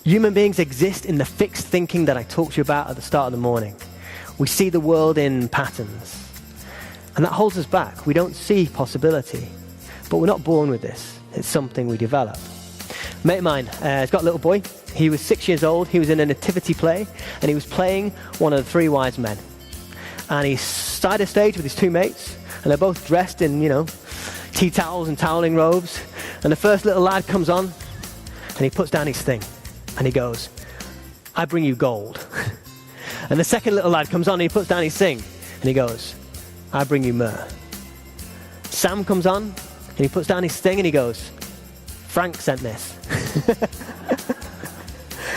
Human beings exist in the fixed thinking that I talked to you about at the start of the morning. We see the world in patterns. And that holds us back. We don't see possibility. But we're not born with this. It's something we develop. A mate of mine has got a little boy. He was 6 years old. He was in a nativity play, and he was playing one of the three wise men. And he's side of stage with his two mates, and they're both dressed in, tea towels and toweling robes. And the first little lad comes on, and he puts down his thing, and he goes, "I bring you gold." And the second little lad comes on, and he puts down his thing, and he goes, "I bring you myrrh." Sam comes on, and he puts down his thing, and he goes, "Frank sent this."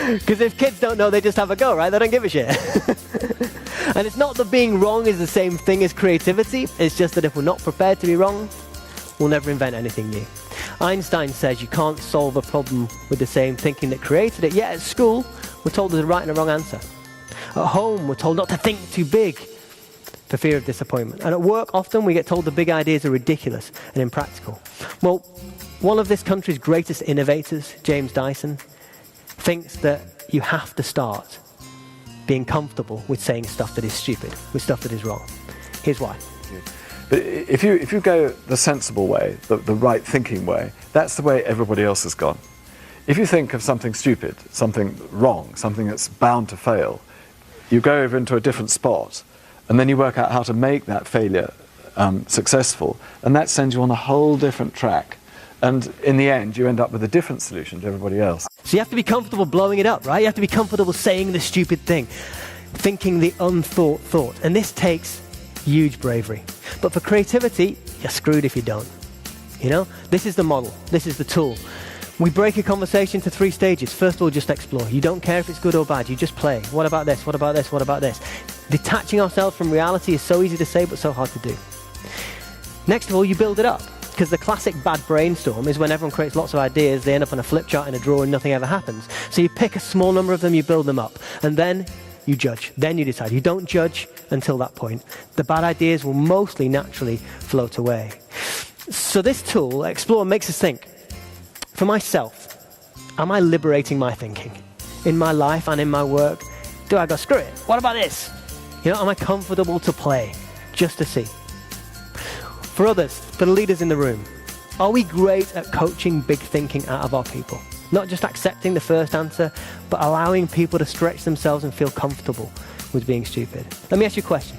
Because if kids don't know, they just have a go, right? They don't give a shit. And it's not that being wrong is the same thing as creativity. It's just that if we're not prepared to be wrong, we'll never invent anything new. Einstein says you can't solve a problem with the same thinking that created it. Yet at school, we're told there's a right and a wrong answer. At home, we're told not to think too big for fear of disappointment. And at work, often we get told the big ideas are ridiculous and impractical. Well, one of this country's greatest innovators, James Dyson, thinks that you have to start being comfortable with saying stuff that is stupid, with stuff that is wrong. Here's why. But if you go the sensible way, the right thinking way, that's the way everybody else has gone. If you think of something stupid, something wrong, something that's bound to fail, you go over into a different spot, and then you work out how to make that failure successful, and that sends you on a whole different track. And in the end, you end up with a different solution to everybody else. So you have to be comfortable blowing it up, right? You have to be comfortable saying the stupid thing, thinking the unthought thought. And this takes huge bravery. But for creativity, you're screwed if you don't. This is the model. This is the tool. We break a conversation to 3 stages. First of all, just explore. You don't care if it's good or bad. You just play. What about this? What about this? What about this? Detaching ourselves from reality is so easy to say, but so hard to do. Next of all, you build it up. Because the classic bad brainstorm is when everyone creates lots of ideas, they end up on a flip chart in a drawer and nothing ever happens. So you pick a small number of them, you build them up, and then you judge. Then you decide. You don't judge until that point. The bad ideas will mostly naturally float away. So this tool, Explore, makes us think. For myself, am I liberating my thinking? In my life and in my work, do I go, screw it, what about this? Am I comfortable to play? Just to see. For others, for the leaders in the room, are we great at coaching big thinking out of our people? Not just accepting the first answer, but allowing people to stretch themselves and feel comfortable with being stupid. Let me ask you a question.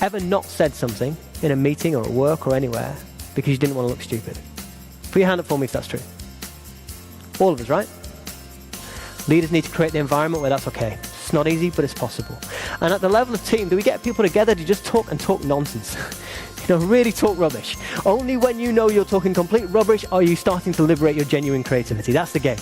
Ever not said something in a meeting or at work or anywhere because you didn't want to look stupid? Put your hand up for me if that's true. All of us, right? Leaders need to create the environment where that's okay. It's not easy, but it's possible. And at the level of team, do we get people together to just talk nonsense? Really talk rubbish. Only when you know you're talking complete rubbish are you starting to liberate your genuine creativity. That's the game.